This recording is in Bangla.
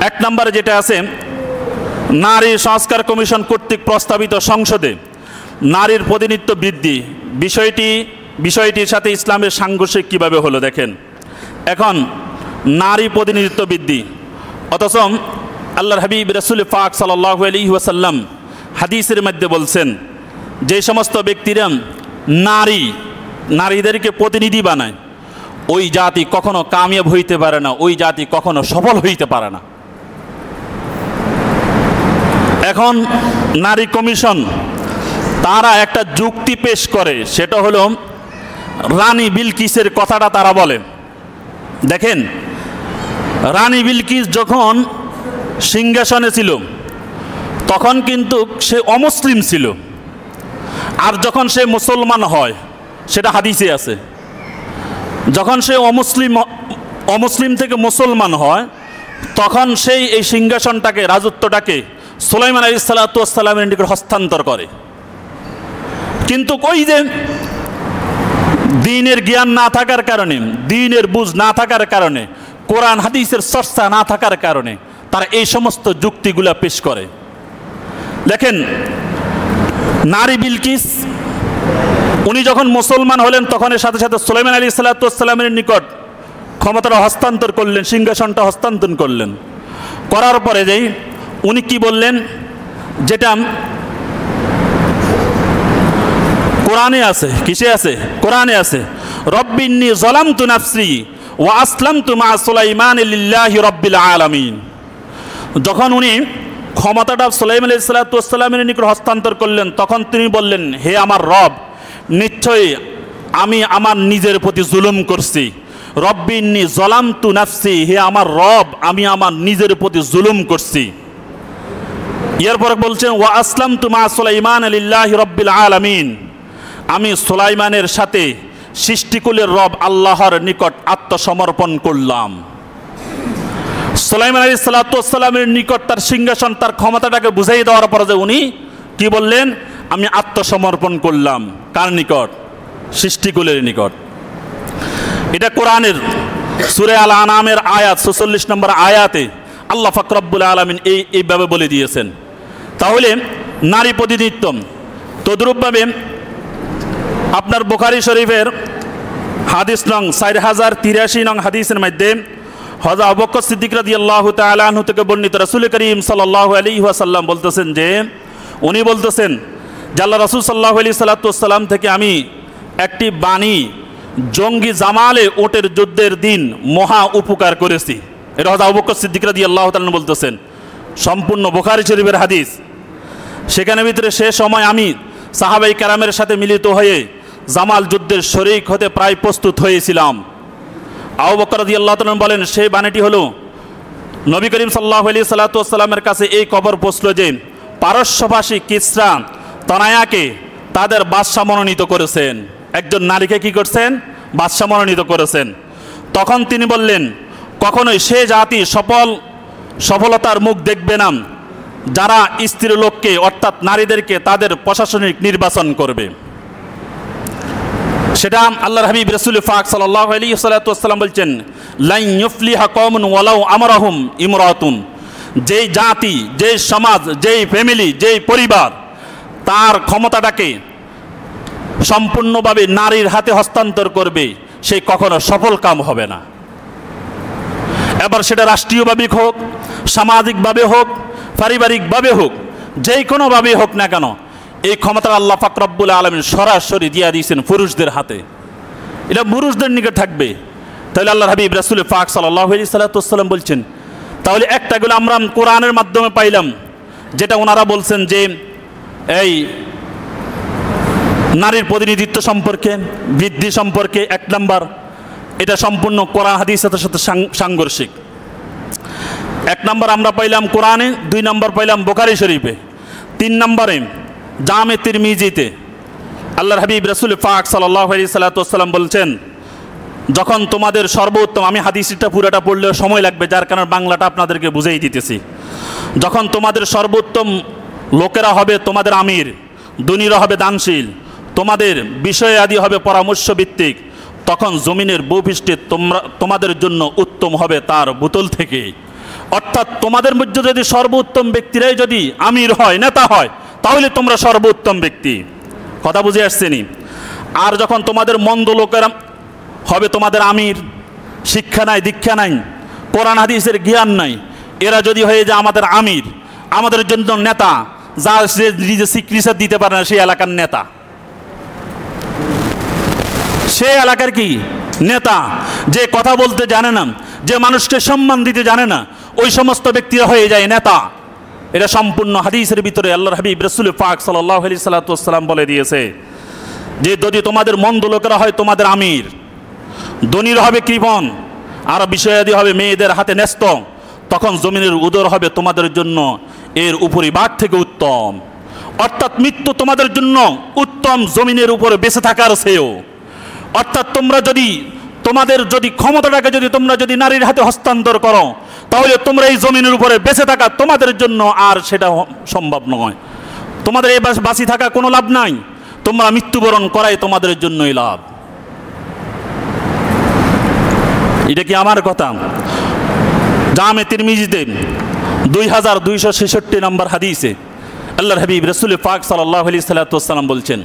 এক নম্বরে যেটা আছে, নারী সংস্কার কমিশন কর্তৃক প্রস্তাবিত সংসদে নারীর প্রতিনিধিত্ব বৃদ্ধি বিষয়টির সাথে ইসলামের সাংঘর্ষিক কীভাবে হলো দেখেন। এখন নারী প্রতিনিধিত্ব বৃদ্ধি, অথচ আল্লাহর হাবিব রাসূল পাক সাল্লাল্লাহু আলাইহি ওয়াসাল্লাম হাদিসের মধ্যে বলছেন, যে সমস্ত ব্যক্তিরা নারীদেরকে প্রতিনিধি বানায় ওই জাতি কখনো কামিয়াব হইতে পারে না, ওই জাতি কখনো সফল হইতে পারে না। এখন নারী কমিশন তারা একটা যুক্তি পেশ করে, সেটা হলো রানী বিলকিসের কথাটা তারা বলে। দেখেন, রানী বিলকিস যখন সিংহাসনে ছিল তখন কিন্তু সে অমুসলিম ছিল, আর যখন সে মুসলমান হয় সেটা হাদিসে আছে, যখন সে অমুসলিম থেকে মুসলমান হয় তখন সেই এই সিংহাসনটাকে, রাজত্বটাকে সুলাইমান আলাইহিসসালাতু ওয়াসসালামের নিকট হস্তান্তর করে। কিন্তু ওই যে দ্বীনের জ্ঞান না থাকার কারণে, দ্বীনের বুঝ না থাকার কারণে, কোরআন হাদিসের চর্চা না থাকার কারণে তারা এই সমস্ত যুক্তিগুলা পেশ করে। দেখেন, নারী বিলকিস উনি যখন মুসলমান হলেন তখন এর সাথে সাথে সুলাইমান আলাইহিসসালাতু ওয়াসসালামের নিকট ক্ষমতাটা হস্তান্তর করলেন, সিংহাসনটা হস্তান্তর করলেন। করার পরে যেই উনি কি বললেন, যেটা কোরআনে আছে, কিসে আছে? কোরআনে আছে, রব্বিন্নী যালামতু নাফসি ওয়া আসলামতু মা সুলাইমান লিল্লাহি রাব্বিল আলামিন। যখন উনি ক্ষমতাটা সুলাইমান আলাইহিসসালাতু ওয়াসসালামের নিকট হস্তান্তর করলেন তখন তিনি বললেন, হে আমার রব, নিশ্চয়ই আমি আমার নিজের প্রতি জুলুম করছি। রব্বিন্নী যালামতু নাফসি, হে আমার রব, আমি আমার নিজের প্রতি জুলুম করছি। এরপর বলছেন, ওয়া আসলামতু মা সুলাইমান লিল্লাহি রাব্বিল আলামিন, আমি সুলাইমানের সাথে সৃষ্টিকুলের রব আল্লাহর নিকট আত্মসমর্পণ করলাম। সুলাইমান আলাইহিসসালাতু ওয়াসসালামের নিকট তার সিংহাসন, তার ক্ষমতাটাকে বুঝাই দেওয়ার পরে যে উনি কি বললেন, আমি আত্মসমর্পণ করলাম। কার নিকট? সৃষ্টিকুলের নিকট। এটা কোরআনের সূরা আল আনামের আয়াত ৪৬ নম্বর আয়াতে আল্লাহ পাক রব্বুল আলামিন এইভাবে বলে দিয়েছেন। তাহলে নারী প্রতিনিধিত্ব, তদ্রূপভাবে আপনার বুখারী শরীফের হাদিস নং ৪০৮৩ নং হাদিসের মধ্যে হযরত আবু বকর সিদ্দিক রাদিয়াল্লাহু তাআলা আনহু থেকে বর্ণিত রাসূল করিম সাল্লাল্লাহু আলাইহি ওয়াসাল্লাম বলতেছেন যে, উনি বলতেছেন যে আল্লাহ রাসূল সাল্লাল্লাহু আলাইহি সাল্লাম থেকে আমি একটি বাণী জঙ্গি জামালে ওটের যুদ্ধের দিন মহা উপকার করেছি। এটা হযরত আবু বকর সিদ্দিক রাদিয়াল্লাহু তাআলা বলতেছেন, সম্পূর্ণ বুখারী শরীফের হাদিস। সেখানে ভিতরে সে সময় আমি সাহাবাই কেরামের সাথে মিলিত হয়ে জামাল যুদ্ধের শরীক হতে প্রায় প্রস্তুত হয়েছিলাম। আবু বকর রাদিয়াল্লাহু তাআলা বলেন, সেই বাণীটি হলো, নবী করিম সাল্লাল্লাহু আলাইহি সাল্লামের কাছে এই খবর পৌঁছল যে পারস্যভাষী কিসরা তনায়াকে তাদের বাদশা মনোনীত করেছেন। একজন নারীকে কি করছেন? বাদশা মনোনীত করেছেন। তখন তিনি বললেন, কখনোই সে জাতি সফলতার মুখ দেখবে না যারা স্ত্রী লোককে অর্থাৎ নারীদেরকে তাদের প্রশাসনিক নির্বাচন করবে। সেটা আল্লাহর হাবিব রাসূল পাক সাল্লাল্লাহু আলাইহি ওয়াসাল্লাম বলছেন, লা ইউফলিহা কওমুন ওয়ালাউ আমারাহুম ইমরাতুন, যেই জাতি, যেই সমাজ, যেই ফ্যামিলি, যেই পরিবার তার ক্ষমতাটাকে সম্পূর্ণভাবে নারীর হাতে হস্তান্তর করবে, সেই কখনো সফল কাম হবে না। এবার সেটা রাষ্ট্রীয়ভাবে হোক, সামাজিকভাবে হোক, পারিবারিকভাবে হোক, যেই কোনোভাবে হোক না কেন, এই ক্ষমতা আল্লাহ পাক রব্বুল আলামিন সরাসরি দিয়ে দিয়েছেন পুরুষদের হাতে। এটা পুরুষদের নিকট থাকবে। তাহলে আল্লাহর হাবিব রাসূল পাক সাল্লাল্লাহু আলাইহি সাল্লাম বলছেন, তাহলে একটাগুলো আমরা কোরআনের মাধ্যমে পাইলাম, যেটা ওনারা বলছেন যে এই নারীর প্রতিনিধিত্ব সম্পর্কে, বৃদ্ধি সম্পর্কে এক নাম্বার, এটা সম্পূর্ণ কোরআন হাদিসের সাথে সাংঘর্ষিক। এক নাম্বার আমরা পাইলাম কোরআনে, দুই নাম্বার পাইলাম বুখারী শরীফে, তিন নম্বরে জামে তিরমিজিতে আল্লাহর হাবিব রাসূল পাক সাল্লাল্লাহু আলাইহি সাল্লাম বলছেন, যখন তোমাদের সর্বোত্তম, আমি হাদিসটা পুরোটা পড়লেও সময় লাগবে, যার কারণে বাংলাটা আপনাদেরকে বুঝাই দিতেছি। যখন তোমাদের সর্বোত্তম লোকেরা হবে তোমাদের আমির, দুনিরা হবে দানশীল, তোমাদের বিষয় আদি হবে পরামর্শ ভিত্তিক, তখন জমিনের ভূপৃষ্ঠে তোমাদের জন্য উত্তম হবে তার বোতল থেকে। অর্থাৎ তোমাদের মধ্যে যদি সর্বোত্তম ব্যক্তিরাই যদি আমির হয়, নেতা হয়, তাহলে তোমরা সর্বোত্তম ব্যক্তি। কথা বুঝে আসছেনি? আর যখন তোমাদের মন্দ লোকেরা হবে তোমাদের আমির, শিক্ষা নাই, দীক্ষা নাই, কোরআন হাদিসের জ্ঞান নাই, এরা যদি হয়ে যায় আমাদের আমির, আমাদের জন্য নেতা, যা সে নিজে স্বীকৃতি দিতে পারে না, সেই এলাকার নেতা, সে এলাকার কি নেতা, যে কথা বলতে জানে না, যে মানুষকে সম্মান দিতে জানে না, ওই সমস্ত ব্যক্তিরা হয়ে যায় নেতা। এটা সম্পূর্ণ হাদিসের ভিতরে আল্লাহর হাবিব রাসূল পাক সাল্লাল্লাহু আলাইহি সাল্লাম বলে দিয়েছে যে যদি তোমাদের মন্দ লোকেরা হয় তোমাদের আমির, ধনীর হবে কৃপণ, আর বিষয়াদি হবে মেয়েদের হাতে ন্যস্ত, তখন জমিনের উদর হবে তোমাদের জন্য এর উপরিভাগ থেকে উত্তম। অর্থাৎ মৃত্যু তোমাদের জন্য উত্তম জমিনের উপরে বেঁচে থাকার চেয়েও। অর্থাৎ তোমরা যদি তোমাদের যদি ক্ষমতাটাকে যদি তোমরা যদি নারীর হাতে হস্তান্তর করো, তাহলে তোমরা এই জমিনের উপরে বেঁচে থাকা তোমাদের জন্য আর সেটা সম্ভব নয়। তোমাদের এই বাঁচি থাকা কোনো লাভ নাই, তোমরা মৃত্যুবরণ করাই তোমাদের জন্যই লাভ। এটা কি আমার কথা? জামে তিরমিজিতে 2266 নম্বর হাদিসে আল্লাহর হাবিব রাসূল পাক সাল্লাল্লাহু আলাইহি সাল্লাম বলছেন,